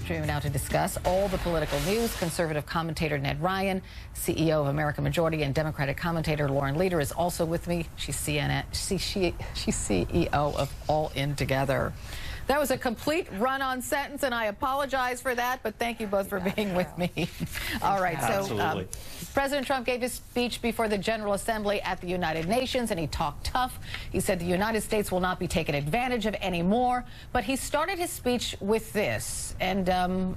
Joining now to discuss all the political news, conservative commentator Ned Ryan, CEO of American Majority, and Democratic commentator Lauren Leader is also with me. She's she's CEO of All In Together. That was a complete run-on sentence, and I apologize for that, but thank you both for being with me. All right, so President Trump gave his speech before the General Assembly at the United Nations, and he talked tough. He said the United States will not be taken advantage of anymore, but he started his speech with this, and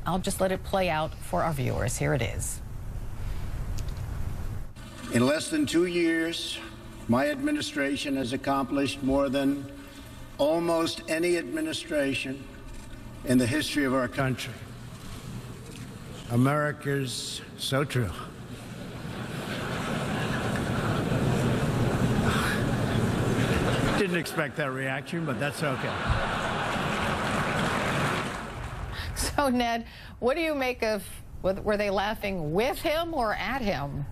I'll just let it play out for our viewers. Here it is. In less than 2 years, my administration has accomplished more than almost any administration in the history of our country. America's so true. Didn't expect that reaction, but that's okay. So, Ned, what do you make of, were they laughing with him or at him?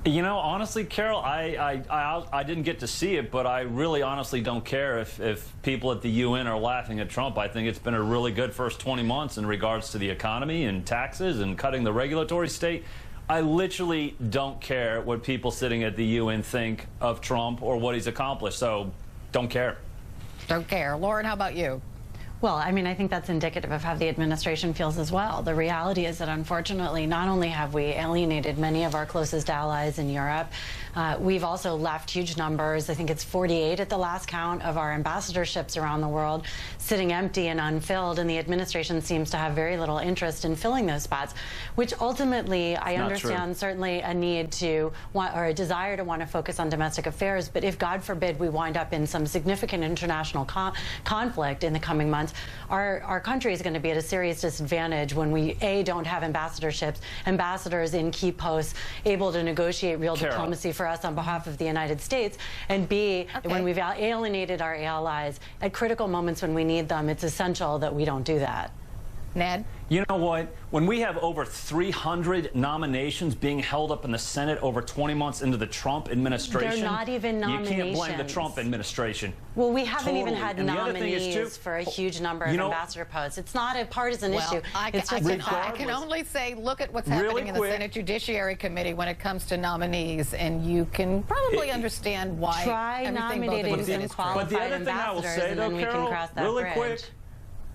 You know, honestly, Carol, I didn't get to see it, but I really honestly don't care if people at the UN are laughing at Trump. I think it's been a really good first 20 months in regards to the economy and taxes and cutting the regulatory state. I literally don't care what people sitting at the UN think of Trump or what he's accomplished, so don't care. Don't care. Lauren, how about you? Well, I mean, I think that's indicative of how the administration feels as well. The reality is that, unfortunately, not only have we alienated many of our closest allies in Europe, we've also left huge numbers. I think it's 48 at the last count of our ambassadorships around the world sitting empty and unfilled, and the administration seems to have very little interest in filling those spots, which ultimately I understand certainly a need to want, or a desire to want to focus on domestic affairs. But if, God forbid, we wind up in some significant international conflict in the coming months, our country is going to be at a serious disadvantage when we, A, don't have ambassadors in key posts able to negotiate real diplomacy for us on behalf of the United States, and B, when we've alienated our allies at critical moments when we need them, it's essential that we don't do that. Ned? You know what? When we have over 300 nominations being held up in the Senate over 20 months into the Trump administration, they're not even nominations. You can't blame the Trump administration. Well, we haven't even had nominees for a huge number of ambassador posts. It's not a partisan issue. I can only say, look at what's happening in the Senate Judiciary Committee when it comes to nominees, and you can probably understand why. Try nominating some qualified ambassadors, and then we can cross that bridge. Quick.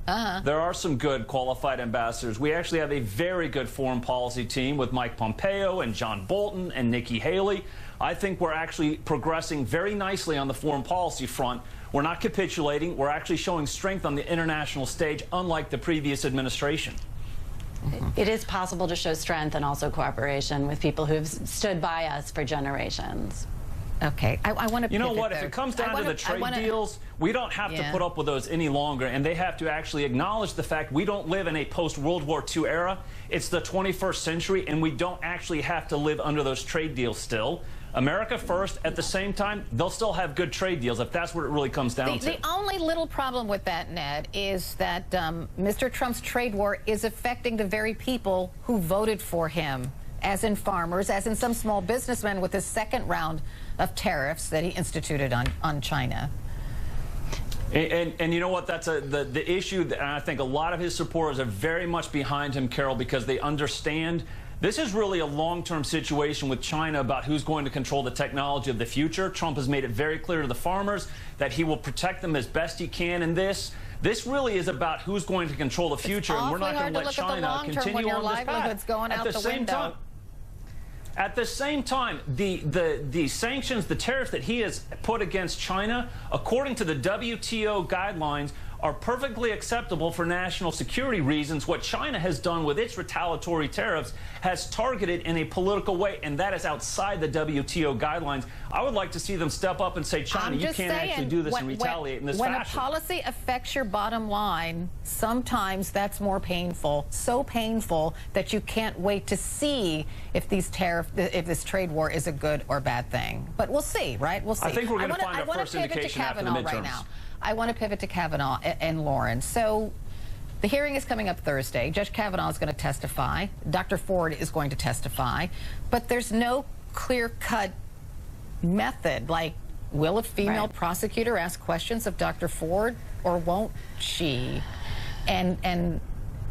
There are some good qualified ambassadors. We actually have a very good foreign policy team with Mike Pompeo and John Bolton and Nikki Haley. I think we're actually progressing very nicely on the foreign policy front. We're not capitulating. We're actually showing strength on the international stage, unlike the previous administration. It is possible to show strength and also cooperation with people who have stood by us for generations. Okay, I want to. You know what? If it comes down to the trade deals, we don't have to put up with those any longer, and they have to actually acknowledge the fact we don't live in a post-World War II era. It's the 21st century, and we don't actually have to live under those trade deals still. America first. At the same time, they'll still have good trade deals if that's what it really comes down to. The only little problem with that, Ned, is that Mr. Trump's trade war is affecting the very people who voted for him, as in farmers, as in some small businessmen with his second round of tariffs that he instituted on China. And you know what? That's the issue, and I think a lot of his supporters are very much behind him, Carol, because they understand this is really a long-term situation with China about who's going to control the technology of the future. Trump has made it very clear to the farmers that he will protect them as best he can in this. This really is about who's going to control the future, and we're not going to let China continue on this path. Going out the window. At the same time, the sanctions, the tariffs that he has put against China, according to the WTO guidelines, are perfectly acceptable for national security reasons. What China has done with its retaliatory tariffs has targeted in a political way, and that is outside the WTO guidelines. I would like to see them step up and say, China, you can't actually do this and retaliate in this fashion. When a policy affects your bottom line, sometimes that's more painful, so painful that you can't wait to see if these if this trade war is a good or bad thing. But we'll see, right? We'll see. I think we're going to find our first indication after the midterms. Right now. I want to pivot to Kavanaugh and Lauren. So the hearing is coming up Thursday. Judge Kavanaugh is going to testify. Dr. Ford is going to testify. But there's no clear-cut method. Like, will a female prosecutor ask questions of Dr. Ford, or won't she? And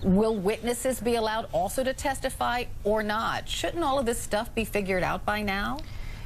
will witnesses be allowed also to testify or not? Shouldn't all of this stuff be figured out by now?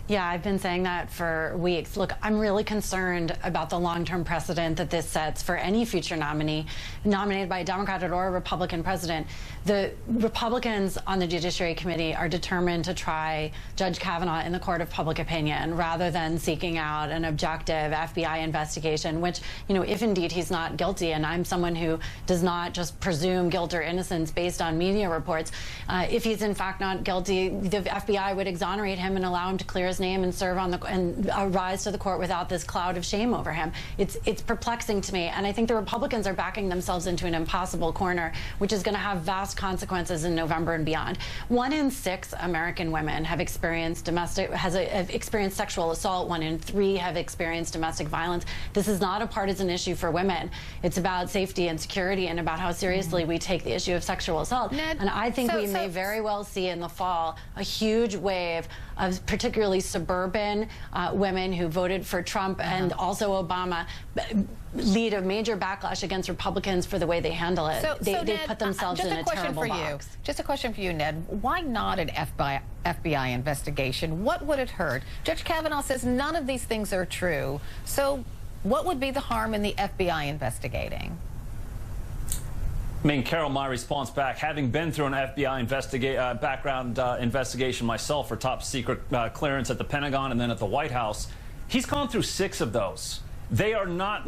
Yeah, I've been saying that for weeks. Look, I'm really concerned about the long-term precedent that this sets for any future nominee nominated by a Democrat or a Republican president. The Republicans on the Judiciary Committee are determined to try Judge Kavanaugh in the court of public opinion rather than seeking out an objective FBI investigation, which, you know, if indeed he's not guilty, and I'm someone who does not just presume guilt or innocence based on media reports, if he's in fact not guilty, the FBI would exonerate him and allow him to clear his name and serve on the and rise to the court without this cloud of shame over him. It's perplexing to me, and I think the Republicans are backing themselves into an impossible corner, which is going to have vast consequences in November and beyond. 1 in 6 American women have experienced experienced sexual assault. 1 in 3 have experienced domestic violence. This is not a partisan issue for women. It's about safety and security and about how seriously we take the issue of sexual assault. Ned, and I think we may very well see in the fall a huge wave of particularly suburban women who voted for Trump and also Obama lead a major backlash against Republicans for the way they handle it. They put themselves in a terrible box. Just a question for you, Ned. Why not an FBI investigation? What would it hurt? Judge Kavanaugh says none of these things are true. So what would be the harm in the FBI investigating? I mean, Carol, my response back, having been through an FBI background investigation myself for top secret clearance at the Pentagon and then at the White House, he's gone through 6 of those. They are not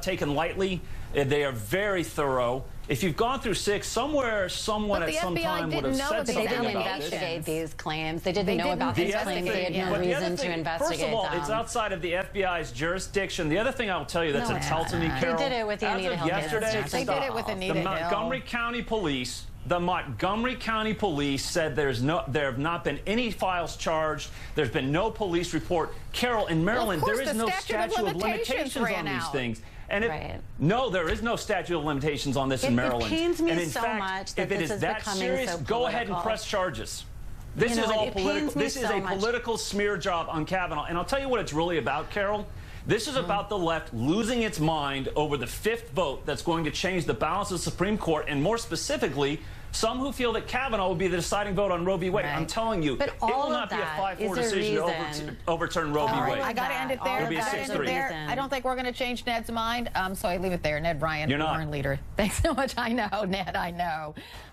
taken lightly. They are very thorough. If you've gone through 6, somewhere, someone at some time would have said something about this. They didn't investigate these claims. They didn't know about these claims. They had no reason to investigate them. First of all, it's outside of the FBI's jurisdiction. The other thing I will tell you that's insulting me, Carol, they did it with the Anita Hill case. They did it with Anita Hill. The Montgomery County Police said there have not been any files charged. There's been no police report. Carol, in Maryland, there is no statute of limitations on these things. And no, there is no statute of limitations on this in Maryland. It pains me and in so fact, much that if it is that serious, go ahead and press charges. This is all political. This is a political smear job on Kavanaugh. And I'll tell you what it's really about, Carol. This is about the left losing its mind over the 5th vote that's going to change the balance of the Supreme Court, and more specifically, some who feel that Kavanaugh will be the deciding vote on Roe v. Wade. I'm telling you, it will not be a 5-4 decision to overturn Roe v. Wade. I got to end it there. It'll be a 6-3. I don't think we're going to change Ned's mind, so I leave it there. Ned Ryan, You're not. Warren Leader. Thanks so much. I know, Ned, I know.